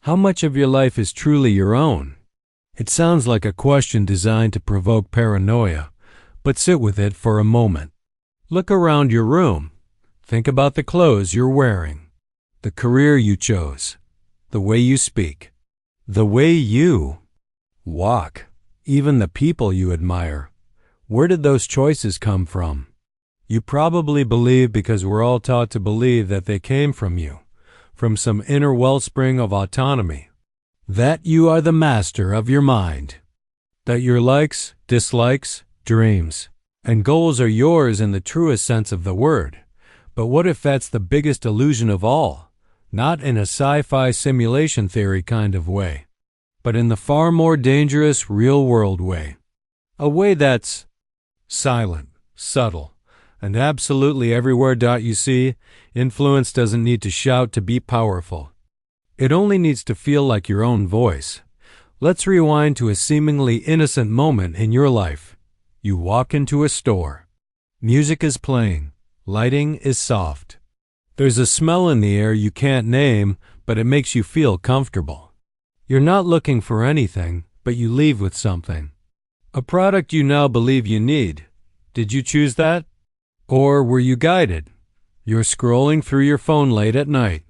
How much of your life is truly your own? It sounds like a question designed to provoke paranoia, but sit with it for a moment. Look around your room. Think about the clothes you're wearing, the career you chose, the way you speak, the way you walk, even the people you admire. Where did those choices come from? You probably believe because we're all taught to believe that they came from you, from some inner wellspring of autonomy, that you are the master of your mind, that your likes, dislikes, dreams, and goals are yours in the truest sense of the word. But what if that's the biggest illusion of all? Not in a sci-fi simulation theory kind of way, but in the far more dangerous real-world way. A way that's silent, subtle, and absolutely everywhere. You see, influence doesn't need to shout to be powerful. It only needs to feel like your own voice. Let's rewind to a seemingly innocent moment in your life. You walk into a store. Music is playing. Lighting is soft. There's a smell in the air you can't name, but it makes you feel comfortable. You're not looking for anything, but you leave with something. A product you now believe you need. Did you choose that? Or were you guided? You're scrolling through your phone late at night.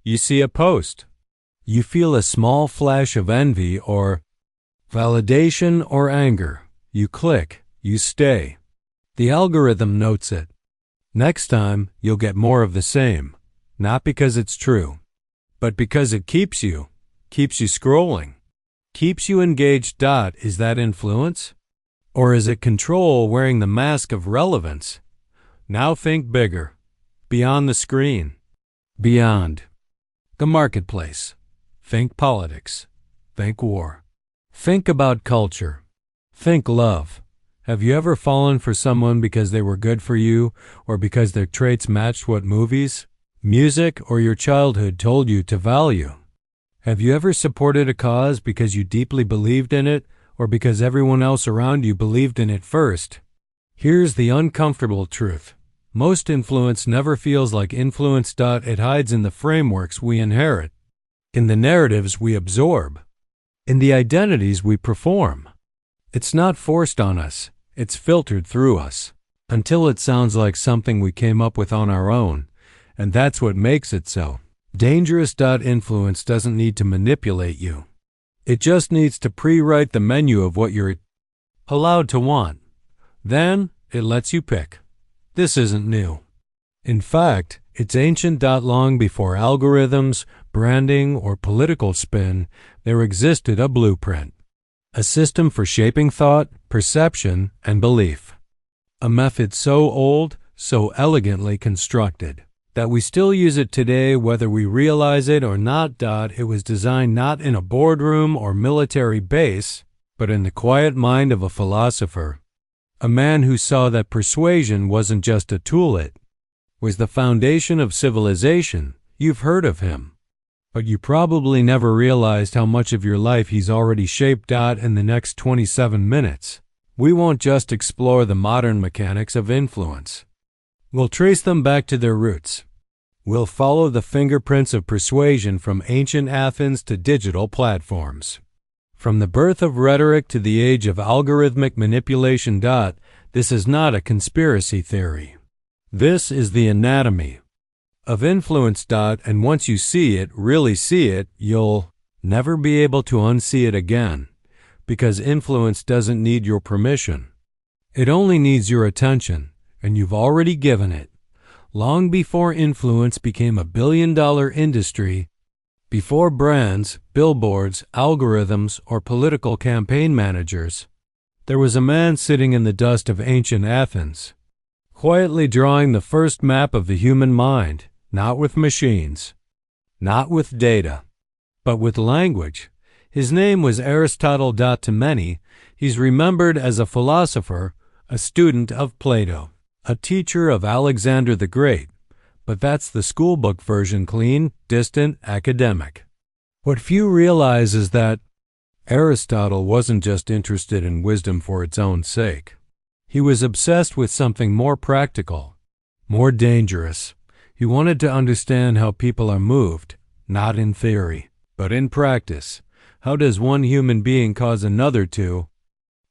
You see a post. You feel a small flash of envy or validation or anger. You click. You stay. The algorithm notes it. Next time, you'll get more of the same. Not because it's true, but because it keeps you scrolling, keeps you engaged. Is that influence? Or is it control wearing the mask of relevance? Now think bigger, beyond the screen, beyond the marketplace. Think politics. Think war. Think about culture. Think love. Have you ever fallen for someone because they were good for you or because their traits matched what movies, music, or your childhood told you to value? Have you ever supported a cause because you deeply believed in it or because everyone else around you believed in it first? Here's the uncomfortable truth. Most influence never feels like influence. It hides in the frameworks we inherit, in the narratives we absorb, in the identities we perform. It's not forced on us. It's filtered through us until it sounds like something we came up with on our own, and that's what makes it so dangerous. Influence doesn't need to manipulate you. It just needs to pre-write the menu of what you're allowed to want. Then it lets you pick. This isn't new. In fact, it's ancient. Long before algorithms, branding, or political spin, there existed a blueprint. A system for shaping thought, perception, and belief. A method so old, so elegantly constructed, that we still use it today whether we realize it or not. It was designed not in a boardroom or military base, but in the quiet mind of a philosopher. A man who saw that persuasion wasn't just a tool, it was the foundation of civilization. You've heard of him, but you probably never realized how much of your life he's already shaped. In the next 27 minutes, we won't just explore the modern mechanics of influence. We'll trace them back to their roots. We'll follow the fingerprints of persuasion from ancient Athens to digital platforms. From the birth of rhetoric to the age of algorithmic manipulation. This is not a conspiracy theory. This is the anatomy of influence. And once you see it, really see it, you'll never be able to unsee it again, because influence doesn't need your permission. It only needs your attention, and you've already given it. Long before influence became a billion-dollar industry, before brands, billboards, algorithms, or political campaign managers, there was a man sitting in the dust of ancient Athens, quietly drawing the first map of the human mind, not with machines, not with data, but with language. His name was Aristotle. To many, he's remembered as a philosopher, a student of Plato, a teacher of Alexander the Great. But that's the schoolbook version, clean, distant, academic. What few realize is that Aristotle wasn't just interested in wisdom for its own sake. He was obsessed with something more practical, more dangerous. He wanted to understand how people are moved, not in theory, But in practice, how does one human being cause another to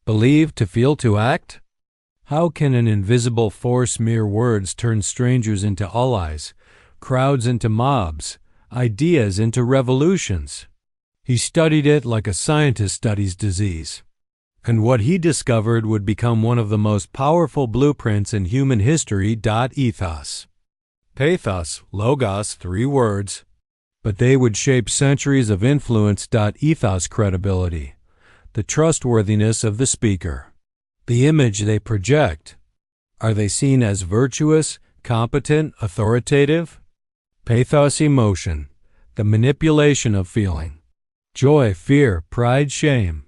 believe, to feel, to act? How can an invisible force, mere words, turn strangers into allies, crowds into mobs, ideas into revolutions? He studied it like a scientist studies disease. And what he discovered would become one of the most powerful blueprints in human history. Ethos. Pathos, logos, 3 words, but they would shape centuries of influence. Ethos, credibility, the trustworthiness of the speaker, the image they project. Are they seen as virtuous, competent, authoritative? Pathos, emotion, the manipulation of feeling, joy, fear, pride, shame.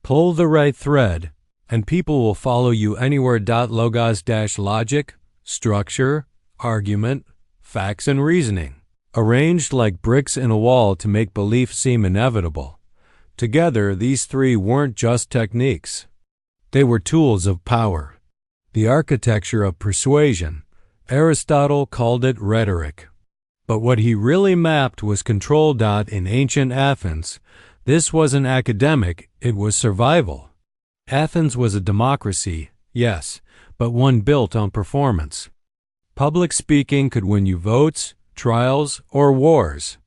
Pull the right thread, and people will follow you anywhere. Logos, logic, structure, argument, facts, and reasoning, arranged like bricks in a wall to make belief seem inevitable. Together, these 3 weren't just techniques. They were tools of power, the architecture of persuasion. Aristotle called it rhetoric. But what he really mapped was control. In ancient Athens, this wasn't academic, it was survival. Athens was a democracy, yes, but one built on performance. Public speaking could win you votes, trials, or wars.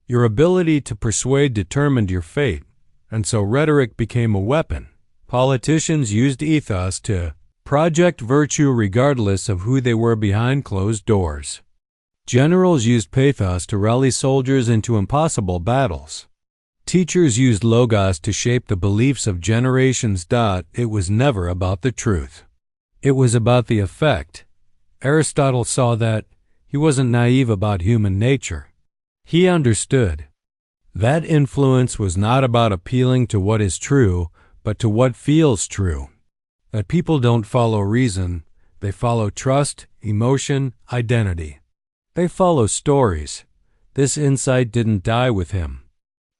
Your ability to persuade determined your fate, and so rhetoric became a weapon. Politicians used ethos to project virtue regardless of who they were behind closed doors. Generals used pathos to rally soldiers into impossible battles. Teachers used logos to shape the beliefs of generations. It was never about the truth. It was about the effect. Aristotle saw that. He wasn't naive about human nature. He understood. That influence was not about appealing to what is true, but to what feels true. That people don't follow reason, they follow trust, emotion, identity. They follow stories. This insight didn't die with him.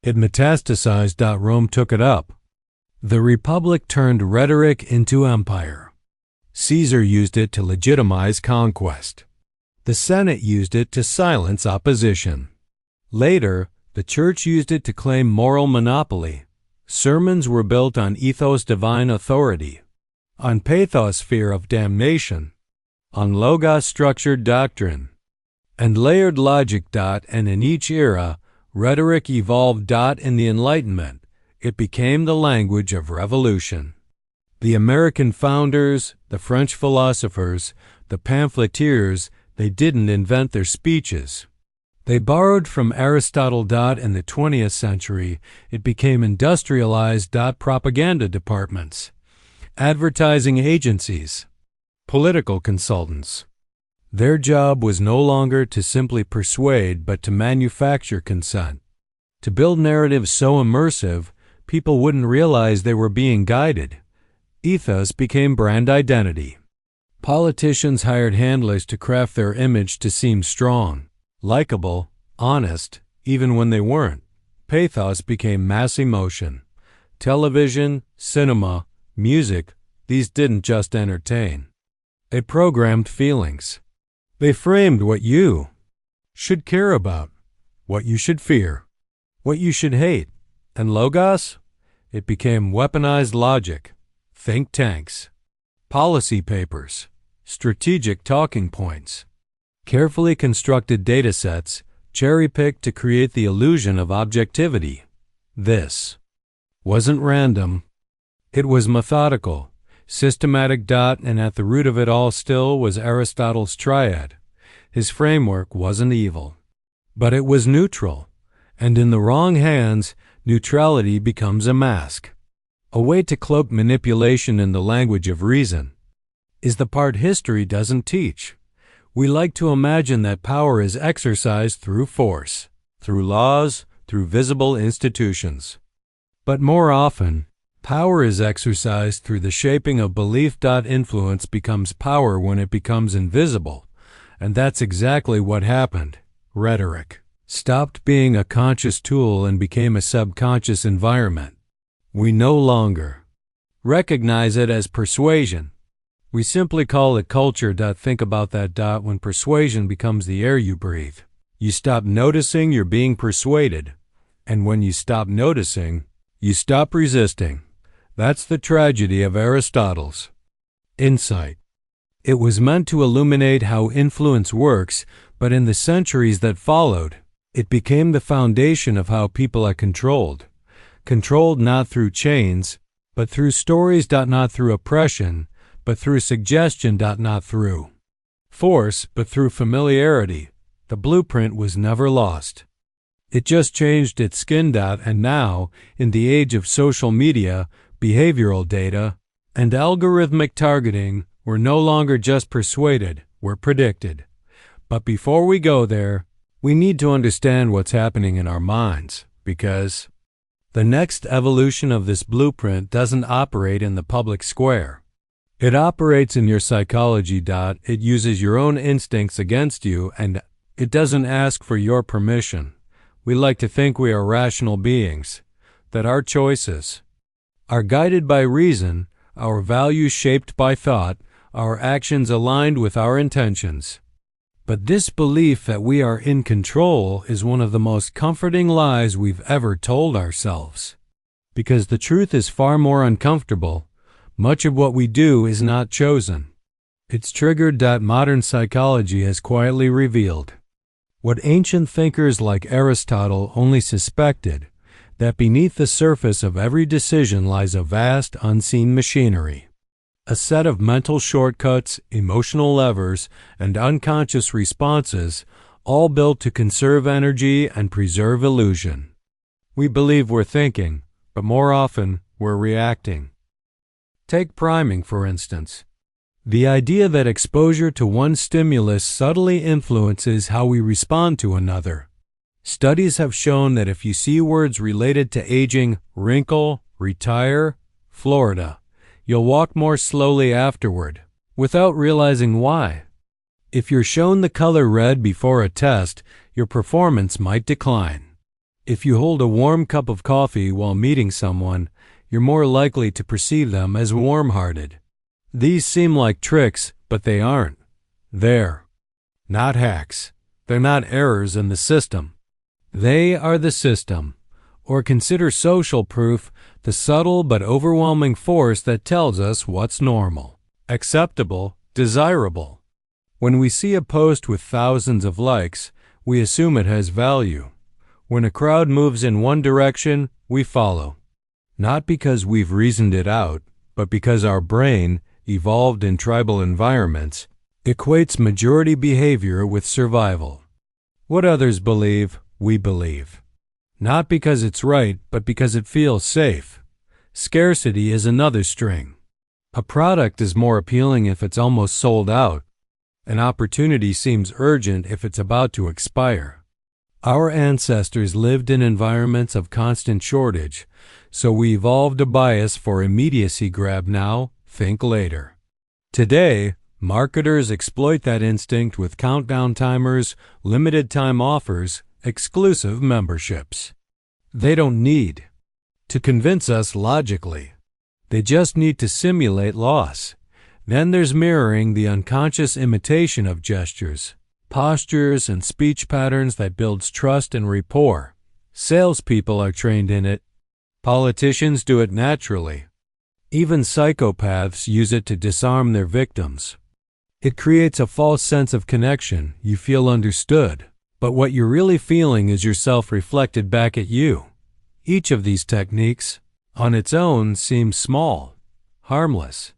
It metastasized. Rome took it up. The Republic turned rhetoric into empire. Caesar used it to legitimize conquest. The Senate used it to silence opposition. Later, the Church used it to claim moral monopoly. Sermons were built on ethos, divine authority, on pathos, fear of damnation, on logos, structured doctrine, and layered logic. And in each era, rhetoric evolved. In the Enlightenment, it became the language of revolution. The American founders, the French philosophers, the pamphleteers, they didn't invent their speeches. They borrowed from Aristotle. In the 20th century, it became industrialized. Propaganda departments, advertising agencies, political consultants. Their job was no longer to simply persuade, but to manufacture consent, to build narratives so immersive people wouldn't realize they were being guided. Ethos became brand identity. Politicians hired handlers to craft their image to seem strong, likable, honest, even when they weren't. Pathos became mass emotion. Television, cinema, music, these didn't just entertain. They programmed feelings. They framed what you should care about, what you should fear, what you should hate. And logos? It became weaponized logic, think tanks, policy papers, strategic talking points, carefully constructed data sets, cherry-picked to create the illusion of objectivity. This wasn't random. It was methodical, systematic. And at the root of it all still was Aristotle's triad. His framework wasn't evil, but it was neutral. And in the wrong hands, neutrality becomes a mask, a way to cloak manipulation in the language of reason. Is the part history doesn't teach. We like to imagine that power is exercised through force, through laws, through visible institutions. But more often, power is exercised through the shaping of belief. Influence becomes power when it becomes invisible. And that's exactly what happened. Rhetoric stopped being a conscious tool and became a subconscious environment. We no longer recognize it as persuasion. We simply call it culture. Think about that. When persuasion becomes the air you breathe, you stop noticing you're being persuaded, And when you stop noticing, you stop resisting. That's the tragedy of Aristotle's insight. It was meant to illuminate how influence works, but in the centuries that followed, it became the foundation of how people are controlled. Controlled not through chains, but through stories, not through oppression, but through suggestion, not through force, but through familiarity. The blueprint was never lost. It just changed its skin, and now, in the age of social media, behavioral data, and algorithmic targeting, we're no longer just persuaded, we're predicted. But before we go there, we need to understand what's happening in our minds, because the next evolution of this blueprint doesn't operate in the public square. It operates in your psychology. It uses your own instincts against you, and it doesn't ask for your permission. We like to think we are rational beings, that our choices are guided by reason, our values shaped by thought, our actions aligned with our intentions. But this belief that we are in control is one of the most comforting lies we've ever told ourselves. Because the truth is far more uncomfortable. Much of what we do is not chosen. It's triggered. Modern psychology has quietly revealed what ancient thinkers like Aristotle only suspected, that beneath the surface of every decision lies a vast, unseen machinery. A set of mental shortcuts, emotional levers, and unconscious responses, all built to conserve energy and preserve illusion. We believe we're thinking, but more often we're reacting. Take priming, for instance. The idea that exposure to one stimulus subtly influences how we respond to another. Studies have shown that if you see words related to aging, wrinkle, retire, Florida, you'll walk more slowly afterward, without realizing why. If you're shown the color red before a test, your performance might decline. If you hold a warm cup of coffee while meeting someone, you're more likely to perceive them as warm-hearted. These seem like tricks, but they aren't. They're not hacks. They're not errors in the system. They are the system. Or consider social proof, the subtle but overwhelming force that tells us what's normal, acceptable, desirable. When we see a post with thousands of likes, we assume it has value. When a crowd moves in one direction, we follow. Not because we've reasoned it out, but because our brain, evolved in tribal environments, equates majority behavior with survival. What others believe, we believe. Not because it's right, but because it feels safe. Scarcity is another string. A product is more appealing if it's almost sold out. An opportunity seems urgent if it's about to expire. Our ancestors lived in environments of constant shortage, so we evolved a bias for immediacy. Grab now, think later. Today, marketers exploit that instinct with countdown timers, limited time offers, exclusive memberships. They don't need to convince us logically. They just need to simulate loss. Then there's mirroring, the unconscious imitation of gestures, postures, and speech patterns that builds trust and rapport. Salespeople are trained in it. Politicians do it naturally. Even psychopaths use it to disarm their victims. It creates a false sense of connection. You feel understood. But what you're really feeling is yourself reflected back at you. Each of these techniques, on its own, seems small, harmless,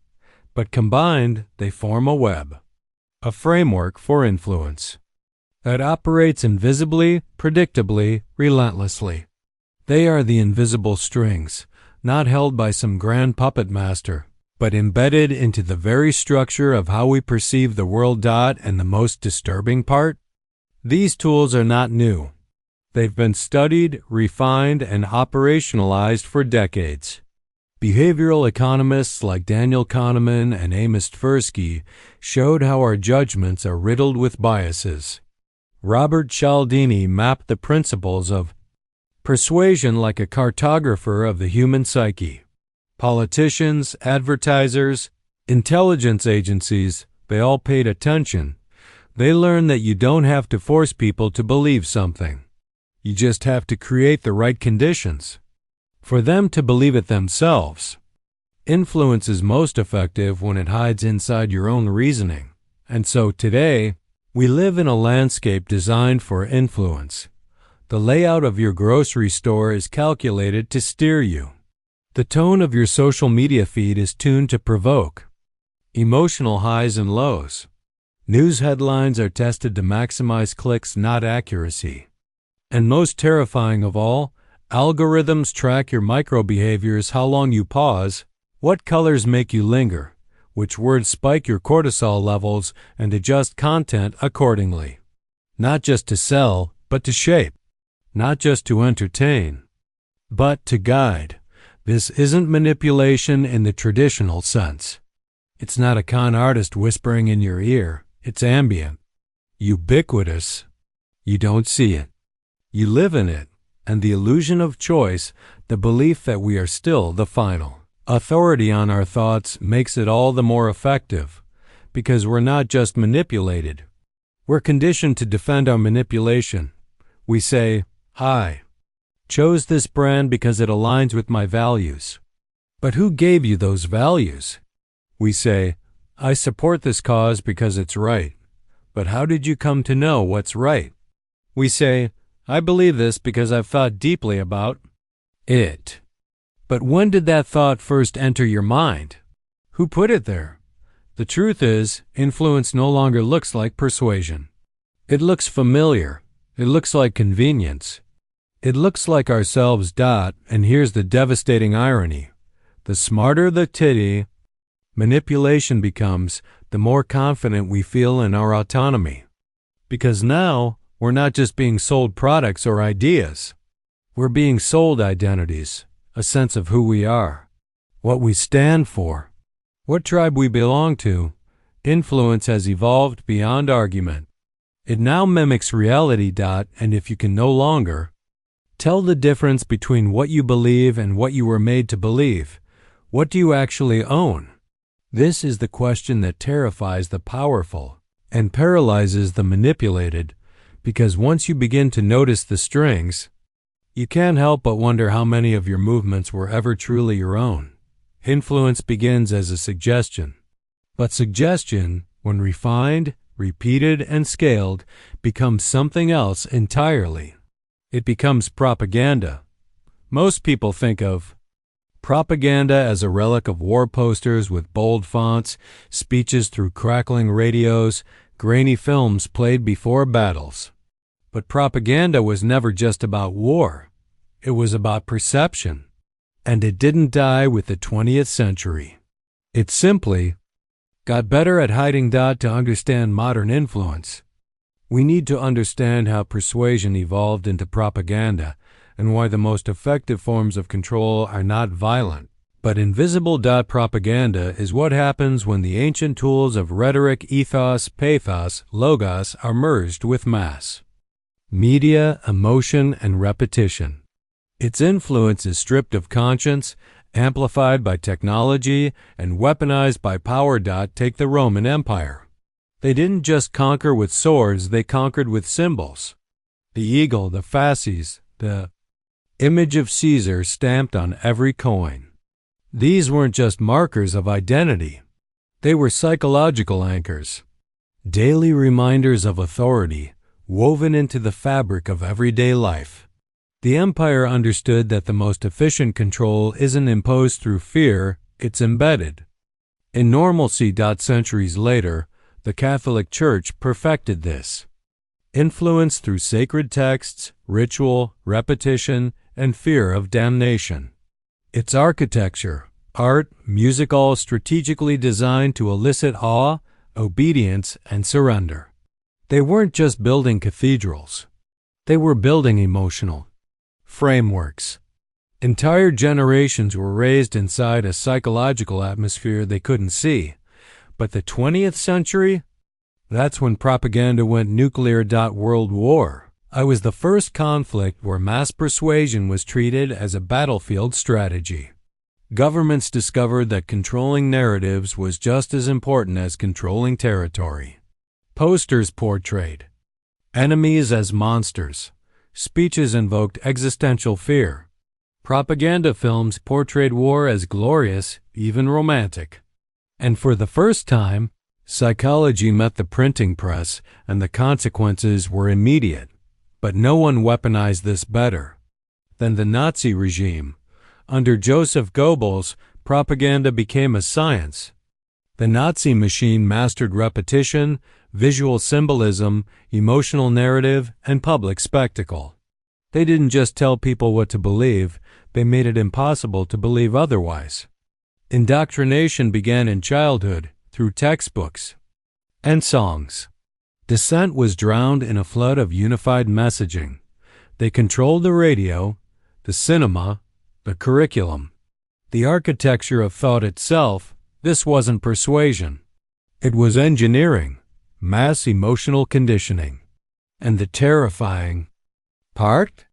but combined, they form a web, a framework for influence that operates invisibly, predictably, relentlessly. They are the invisible strings, not held by some grand puppet master, but embedded into the very structure of how we perceive the world. And the most disturbing part? These tools are not new. They've been studied, refined, and operationalized for decades. Behavioral economists like Daniel Kahneman and Amos Tversky showed how our judgments are riddled with biases. Robert Cialdini mapped the principles of persuasion like a cartographer of the human psyche. Politicians, advertisers, intelligence agencies, they all paid attention. They learned that you don't have to force people to believe something. You just have to create the right conditions for them to believe it themselves. Influence is most effective when it hides inside your own reasoning. And so today, we live in a landscape designed for influence. The layout of your grocery store is calculated to steer you. The tone of your social media feed is tuned to provoke emotional highs and lows. News headlines are tested to maximize clicks, not accuracy. And most terrifying of all, algorithms track your micro-behaviors, how long you pause, what colors make you linger, which words spike your cortisol levels, and adjust content accordingly. Not just to sell, but to shape. Not just to entertain, but to guide. This isn't manipulation in the traditional sense. It's not a con artist whispering in your ear. It's ambient, ubiquitous. You don't see it. You live in it, and the illusion of choice, the belief that we are still the final authority on our thoughts, makes it all the more effective, because we're not just manipulated. We're conditioned to defend our manipulation. We say, "I chose this brand because it aligns with my values." But who gave you those values? We say, "I support this cause because it's right." But how did you come to know what's right? We say, "I believe this because I've thought deeply about it." But when did that thought first enter your mind? Who put it there? The truth is, influence no longer looks like persuasion. It looks familiar. It looks like convenience. It looks like ourselves. And here's the devastating irony. The smarter the titty manipulation becomes, the more confident we feel in our autonomy. Because now, we're not just being sold products or ideas. We're being sold identities, a sense of who we are, what we stand for, what tribe we belong to. Influence has evolved beyond argument. It now mimics reality. And if you can no longer tell the difference between what you believe and what you were made to believe, what do you actually own? This is the question that terrifies the powerful and paralyzes the manipulated, because once you begin to notice the strings, you can't help but wonder how many of your movements were ever truly your own. Influence begins as a suggestion, but suggestion, when refined, repeated, and scaled, becomes something else entirely. It becomes propaganda. Most people think of propaganda as a relic of war posters with bold fonts, speeches through crackling radios, grainy films played before battles. But propaganda was never just about war. It was about perception. And it didn't die with the 20th century. It simply got better at hiding. To understand modern influence, we need to understand how persuasion evolved into propaganda, and why the most effective forms of control are not violent, but invisible. Propaganda is what happens when the ancient tools of rhetoric, ethos, pathos, logos are merged with mass media, emotion, and repetition. Its influence is stripped of conscience, amplified by technology, and weaponized by power. Take the Roman Empire. They didn't just conquer with swords, they conquered with symbols. The eagle, the fasces, the image of Caesar stamped on every coin. These weren't just markers of identity. They were psychological anchors, daily reminders of authority, woven into the fabric of everyday life. The empire understood that the most efficient control isn't imposed through fear, it's embedded in normalcy. Centuries later, the Catholic Church perfected this. Influence through sacred texts, ritual, repetition, and fear of damnation. Its architecture, art, music, all strategically designed to elicit awe, obedience, and surrender. They weren't just building cathedrals. They were building emotional frameworks. Entire generations were raised inside a psychological atmosphere they couldn't see. But the 20th century? That's when propaganda went nuclear. World War I was the first conflict where mass persuasion was treated as a battlefield strategy. Governments discovered that controlling narratives was just as important as controlling territory. Posters portrayed enemies as monsters, Speeches invoked existential fear. Propaganda films portrayed war as glorious, even romantic. And for the first time, psychology met the printing press, and the consequences were immediate. But no one weaponized this better than the Nazi regime. Under Joseph Goebbels, propaganda became a science. The Nazi machine mastered repetition, visual symbolism, emotional narrative, and public spectacle. They didn't just tell people what to believe, they made it impossible to believe otherwise. Indoctrination began in childhood, through textbooks and songs. Dissent was drowned in a flood of unified messaging. They controlled the radio, the cinema, the curriculum, the architecture of thought itself. This wasn't persuasion. It was engineering, mass emotional conditioning. And the terrifying part?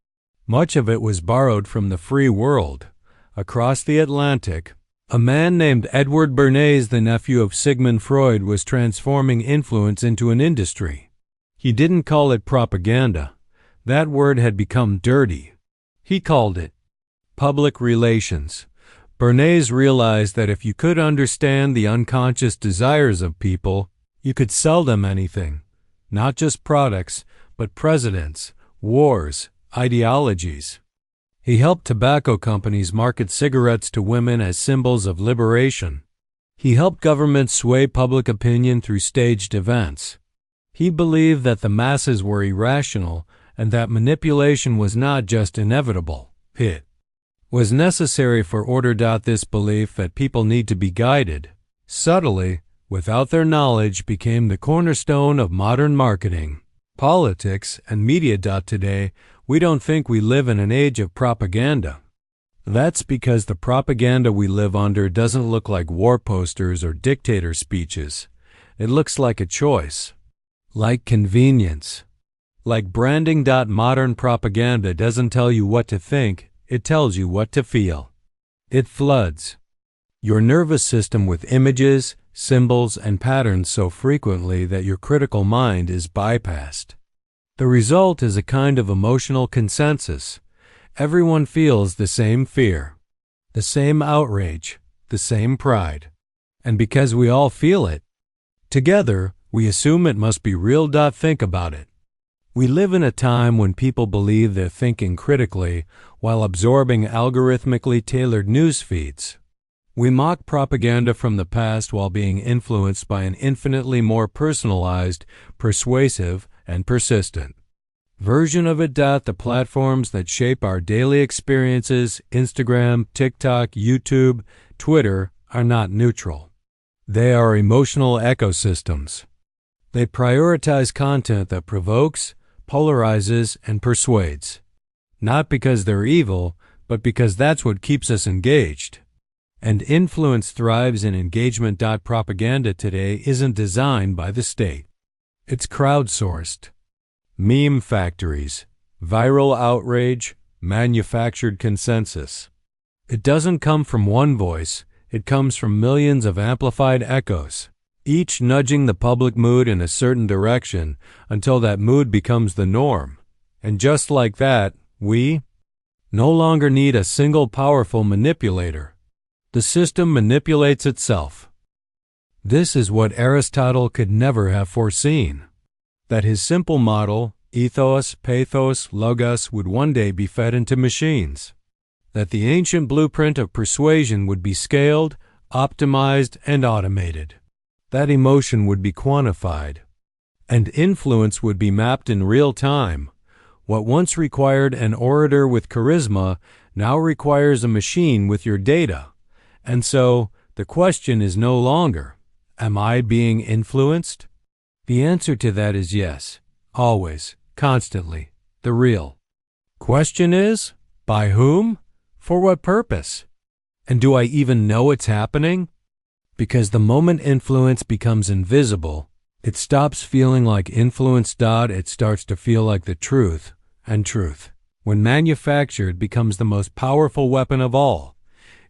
Much of it was borrowed from the free world. Across the Atlantic, a man named Edward Bernays, the nephew of Sigmund Freud, was transforming influence into an industry. He didn't call it propaganda. That word had become dirty. He called it public relations. Bernays realized that if you could understand the unconscious desires of people, you could sell them anything, not just products, but presidents, wars, ideologies. He helped tobacco companies market cigarettes to women as symbols of liberation. He helped governments sway public opinion through staged events. He believed that the masses were irrational and that manipulation was not just inevitable. It was necessary for order. This belief that people need to be guided, subtly, without their knowledge, became the cornerstone of modern marketing, politics, and media. Today, we don't think we live in an age of propaganda. That's because the propaganda we live under doesn't look like war posters or dictator speeches. It looks like a choice, like convenience, like branding. Modern propaganda doesn't tell you what to think, it tells you what to feel. It floods your nervous system with images, symbols, and patterns so frequently that your critical mind is bypassed. The result is a kind of emotional consensus. Everyone feels the same fear, the same outrage, the same pride. And because we all feel it together, we assume it must be real. Think about it. We live in a time when people believe they're thinking critically while absorbing algorithmically tailored news feeds. We mock propaganda from the past while being influenced by an infinitely more personalized, persuasive, and persistent version of it. The platforms that shape our daily experiences, Instagram, TikTok, YouTube, Twitter, are not neutral. They are emotional ecosystems. They prioritize content that provokes, polarizes, and persuades. Not because they're evil, but because that's what keeps us engaged. And influence thrives in engagement. Propaganda today isn't designed by the state. It's crowdsourced. Meme factories, viral outrage, manufactured consensus. It doesn't come from one voice, it comes from millions of amplified echoes, each nudging the public mood in a certain direction until that mood becomes the norm. And just like that, we no longer need a single powerful manipulator. The system manipulates itself. This is what Aristotle could never have foreseen. That his simple model, ethos, pathos, logos, would one day be fed into machines. That the ancient blueprint of persuasion would be scaled, optimized, and automated. That emotion would be quantified. And influence would be mapped in real time. What once required an orator with charisma now requires a machine with your data. And so, the question is no longer, am I being influenced? The answer to that is yes, always, constantly, the real question is, by whom? For what purpose? And do I even know it's happening? Because the moment influence becomes invisible, it stops feeling like influence. It starts to feel like the truth, and truth, when manufactured, becomes the most powerful weapon of all.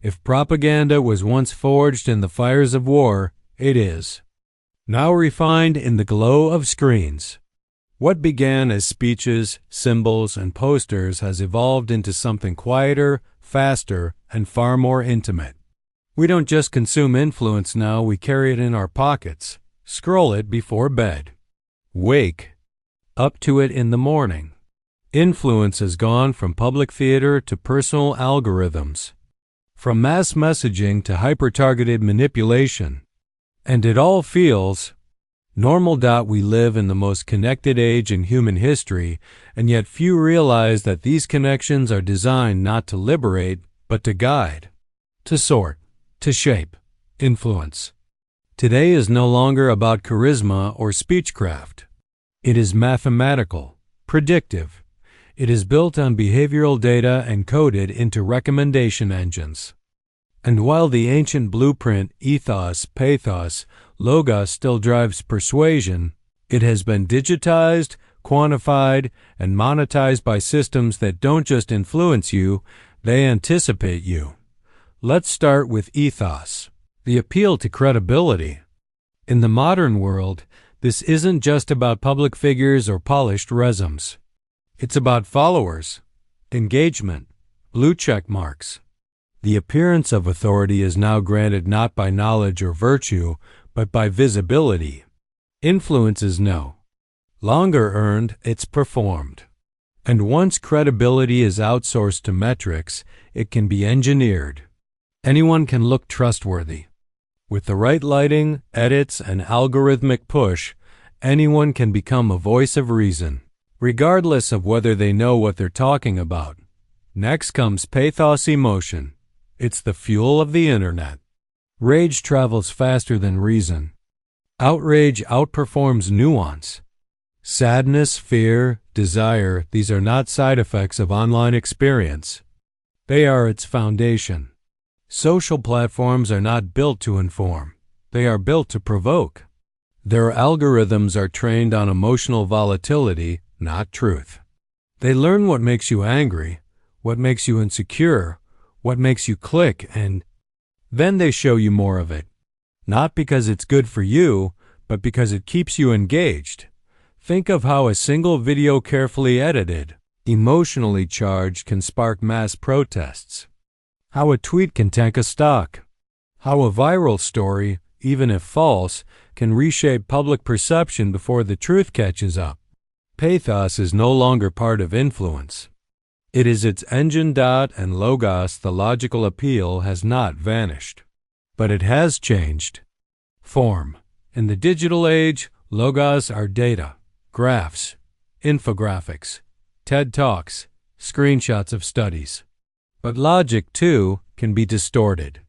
If propaganda was once forged in the fires of war, it is now refined in the glow of screens. What began as speeches, symbols, and posters has evolved into something quieter, faster, and far more intimate. We don't just consume influence now, we carry it in our pockets, scroll it before bed, wake up to it in the morning. Influence has gone from public theater to personal algorithms, from mass messaging to hyper-targeted manipulation. And it all feels normal. We live in the most connected age in human history, and yet few realize that these connections are designed not to liberate, but to guide, to sort, to shape, influence. Today is no longer about charisma or speechcraft. It is mathematical, predictive. It is built on behavioral data and coded into recommendation engines. And while the ancient blueprint, ethos, pathos, logos still drives persuasion, it has been digitized, quantified, and monetized by systems that don't just influence you, they anticipate you. Let's start with ethos, the appeal to credibility. In the modern world, this isn't just about public figures or polished resumes. It's about followers, engagement, blue check marks. The appearance of authority is now granted not by knowledge or virtue, but by visibility. Influence is no longer earned, it's performed. And once credibility is outsourced to metrics, it can be engineered. Anyone can look trustworthy. With the right lighting, edits, and algorithmic push, anyone can become a voice of reason, regardless of whether they know what they're talking about. Next comes pathos emotion. It's the fuel of the internet. Rage travels faster than reason. Outrage outperforms nuance. Sadness, fear, desire, these are not side effects of online experience. They are its foundation. Social platforms are not built to inform. They are built to provoke. Their algorithms are trained on emotional volatility, not truth. They learn what makes you angry, what makes you insecure, what makes you click, and then they show you more of it. Not because it's good for you, but because it keeps you engaged. Think of how a single video carefully edited, emotionally charged can spark mass protests. How a tweet can tank a stock. How a viral story, even if false, can reshape public perception before the truth catches up. Pathos is no longer part of influence. It is its engine. And logos, the logical appeal, has not vanished. But it has changed form. In the digital age, logos are data, graphs, infographics, TED Talks, screenshots of studies. But logic, too, can be distorted.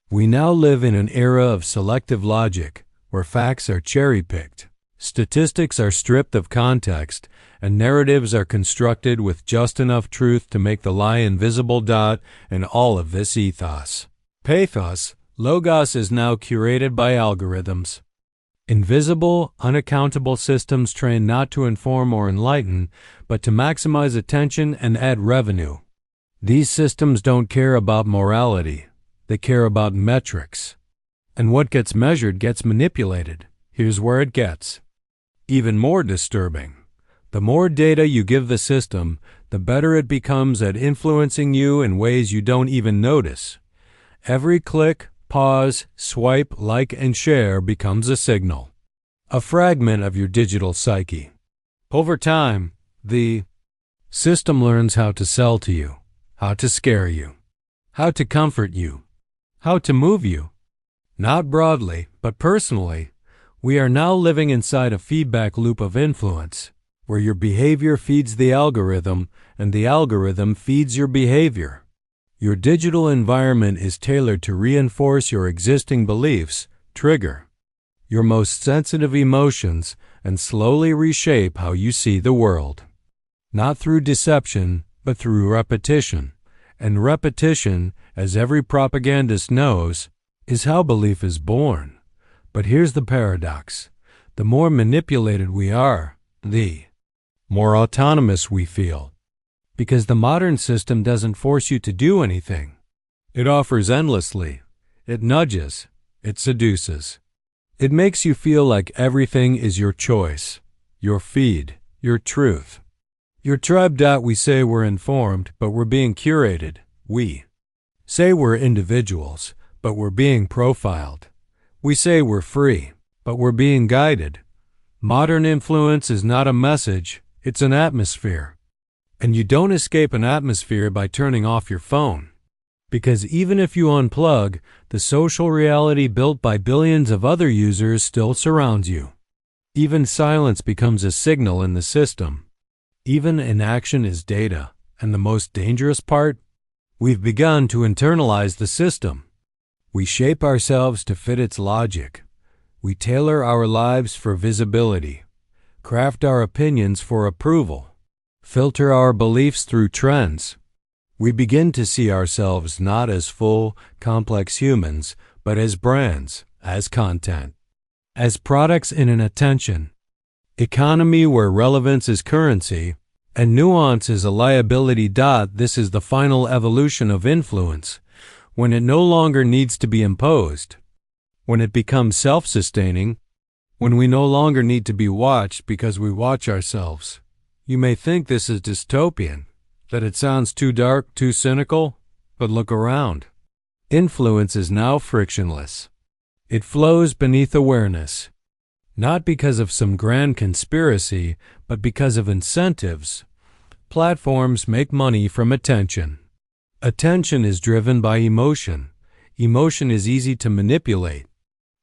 We now live in an era of selective logic, where facts are cherry-picked, statistics are stripped of context, and narratives are constructed with just enough truth to make the lie invisible. And all of this ethos. Pathos, logos is now curated by algorithms. Invisible, unaccountable systems trained not to inform or enlighten, but to maximize attention and add revenue. These systems don't care about morality. They care about metrics. And what gets measured gets manipulated. Here's where it gets even more disturbing. The more data you give the system, the better it becomes at influencing you in ways you don't even notice. Every click, pause, swipe, like, and share becomes a signal, a fragment of your digital psyche. Over time, the system learns how to sell to you, how to scare you, how to comfort you, how to move you. Not broadly, but personally, we are now living inside a feedback loop of influence, where your behavior feeds the algorithm and the algorithm feeds your behavior. Your digital environment is tailored to reinforce your existing beliefs, trigger your most sensitive emotions, and slowly reshape how you see the world. Not through deception, but through repetition. And repetition, as every propagandist knows, is how belief is born. But here's the paradox. The more manipulated we are, the more autonomous we feel. Because the modern system doesn't force you to do anything. It offers endlessly. It nudges. It seduces. It makes you feel like everything is your choice, your feed, your truth. Your tribe. We say we're informed, but we're being curated. We say we're individuals, but we're being profiled. We say we're free, but we're being guided. Modern influence is not a message, it's an atmosphere. And you don't escape an atmosphere by turning off your phone. Because even if you unplug, the social reality built by billions of other users still surrounds you. Even silence becomes a signal in the system. Even inaction is data. And the most dangerous part? We've begun to internalize the system. We shape ourselves to fit its logic. We tailor our lives for visibility, craft our opinions for approval, filter our beliefs through trends. We begin to see ourselves not as full, complex humans, but as brands, as content, as products in an attention economy where relevance is currency and nuance is a liability. This is the final evolution of influence, when it no longer needs to be imposed, when it becomes self-sustaining, when we no longer need to be watched because we watch ourselves. You may think this is dystopian, that it sounds too dark, too cynical, but look around. Influence is now frictionless. It flows beneath awareness, not because of some grand conspiracy, but because of incentives. Platforms make money from attention. Attention is driven by emotion. Emotion is easy to manipulate.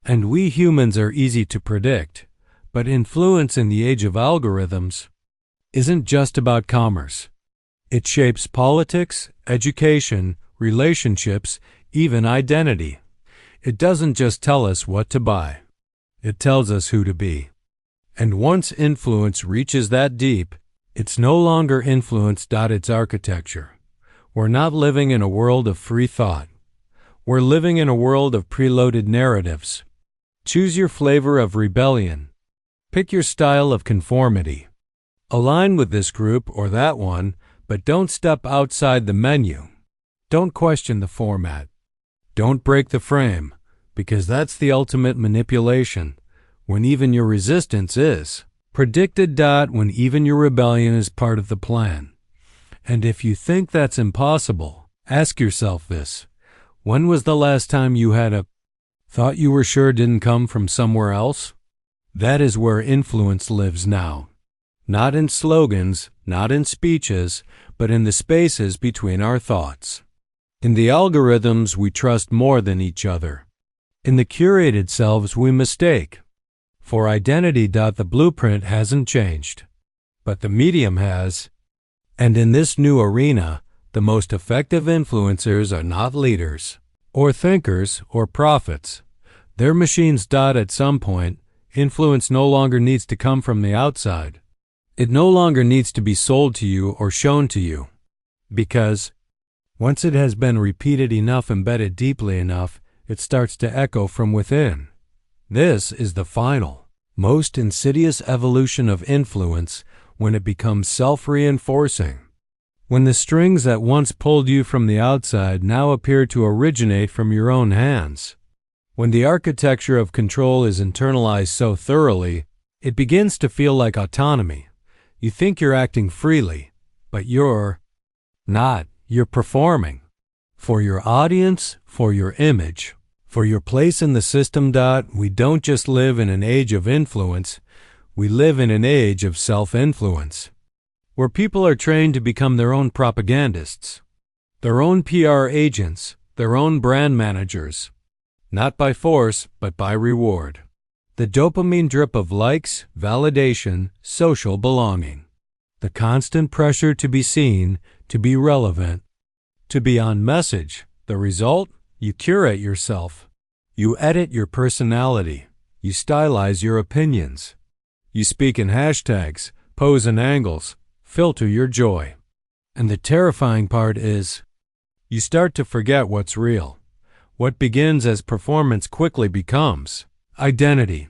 And we humans are easy to predict. But influence in the age of algorithms isn't just about commerce. It shapes politics, education, relationships, even identity. It doesn't just tell us what to buy. It tells us who to be. And once influence reaches that deep, it's no longer influence. It's architecture. We're not living in a world of free thought. We're living in a world of preloaded narratives. Choose your flavor of rebellion. Pick your style of conformity. Align with this group or that one, but don't step outside the menu. Don't question the format. Don't break the frame, because that's the ultimate manipulation, when even your resistance is predicted. When even your rebellion is part of the plan. And if you think that's impossible, ask yourself this. When was the last time you had a thought you were sure didn't come from somewhere else? That is where influence lives now. Not in slogans, not in speeches, but in the spaces between our thoughts. In the algorithms we trust more than each other. In the curated selves we mistake. For identity. The blueprint hasn't changed, but the medium has. And in this new arena, the most effective influencers are not leaders, or thinkers, or prophets. They're machines. At some point, influence no longer needs to come from the outside. It no longer needs to be sold to you or shown to you. Because once it has been repeated enough, embedded deeply enough, it starts to echo from within. This is the final, most insidious evolution of influence, when it becomes self-reinforcing. When the strings that once pulled you from the outside now appear to originate from your own hands. When the architecture of control is internalized so thoroughly, it begins to feel like autonomy. You think you're acting freely, but you're not. You're performing. For your audience, for your image, for your place in the system. We don't just live in an age of influence, we live in an age of self-influence, where people are trained to become their own propagandists, their own PR agents, their own brand managers, not by force, but by reward. The dopamine drip of likes, validation, social belonging. The constant pressure to be seen, to be relevant, to be on message. The result? You curate yourself. You edit your personality. You stylize your opinions. You speak in hashtags, pose in angles, filter your joy. And the terrifying part is, you start to forget what's real. What begins as performance quickly becomes identity.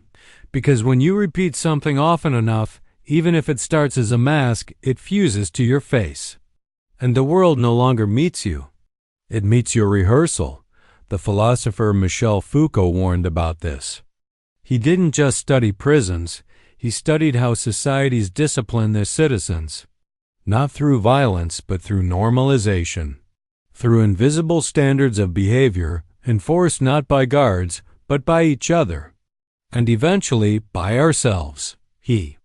Because when you repeat something often enough, even if it starts as a mask, it fuses to your face. And the world no longer meets you. It meets your rehearsal. The philosopher Michel Foucault warned about this. He didn't just study prisons, He studied how societies discipline their citizens, not through violence but through normalization, through invisible standards of behavior enforced not by guards but by each other, and eventually by ourselves. He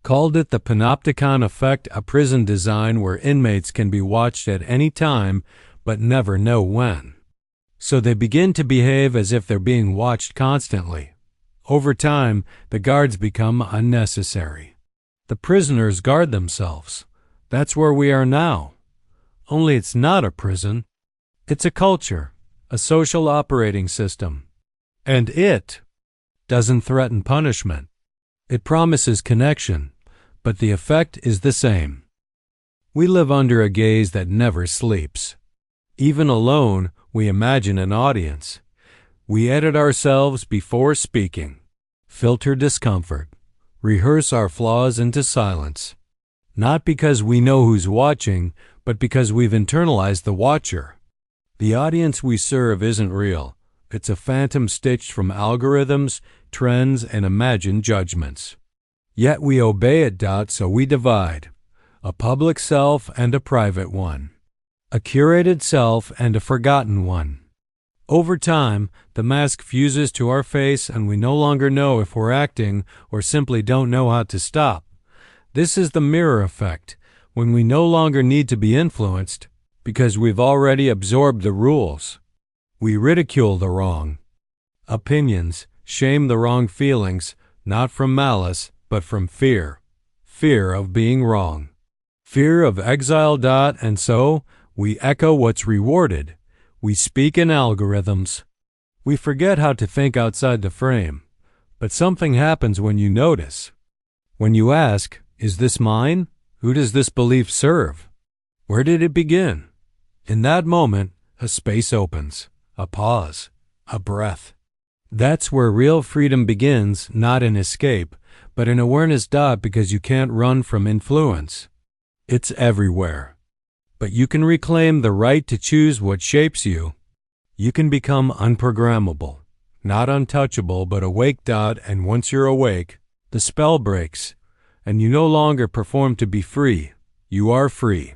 called it the panopticon effect, a prison design where inmates can be watched at any time but never know when. So they begin to behave as if they're being watched constantly. Over time, the guards become unnecessary. The prisoners guard themselves. That's where we are now. Only it's not a prison. It's a culture, a social operating system. And it doesn't threaten punishment. It promises connection, but the effect is the same. We live under a gaze that never sleeps. Even alone, we imagine an audience. We edit ourselves before speaking, filter discomfort, rehearse our flaws into silence. Not because we know who's watching, but because we've internalized the watcher. The audience we serve isn't real. It's a phantom stitched from algorithms, trends, and imagined judgments. Yet we obey it. So we divide a public self and a private one, a curated self and a forgotten one. Over time, the mask fuses to our face and we no longer know if we're acting or simply don't know how to stop. This is the mirror effect, when we no longer need to be influenced because we've already absorbed the rules. We ridicule the wrong opinions, shame the wrong feelings, not from malice, but from fear. Fear of being wrong. Fear of exile. And so, we echo what's rewarded. We speak in algorithms. We forget how to think outside the frame. But something happens when you notice. When you ask, is this mine? Who does this belief serve? Where did it begin? In that moment, a space opens, a pause, a breath. That's where real freedom begins, not in escape, but in awareness. Because you can't run from influence. It's everywhere. But you can reclaim the right to choose what shapes you. You can become unprogrammable, not untouchable, but awake. And once you're awake, the spell breaks, and you no longer perform to be free. You are free.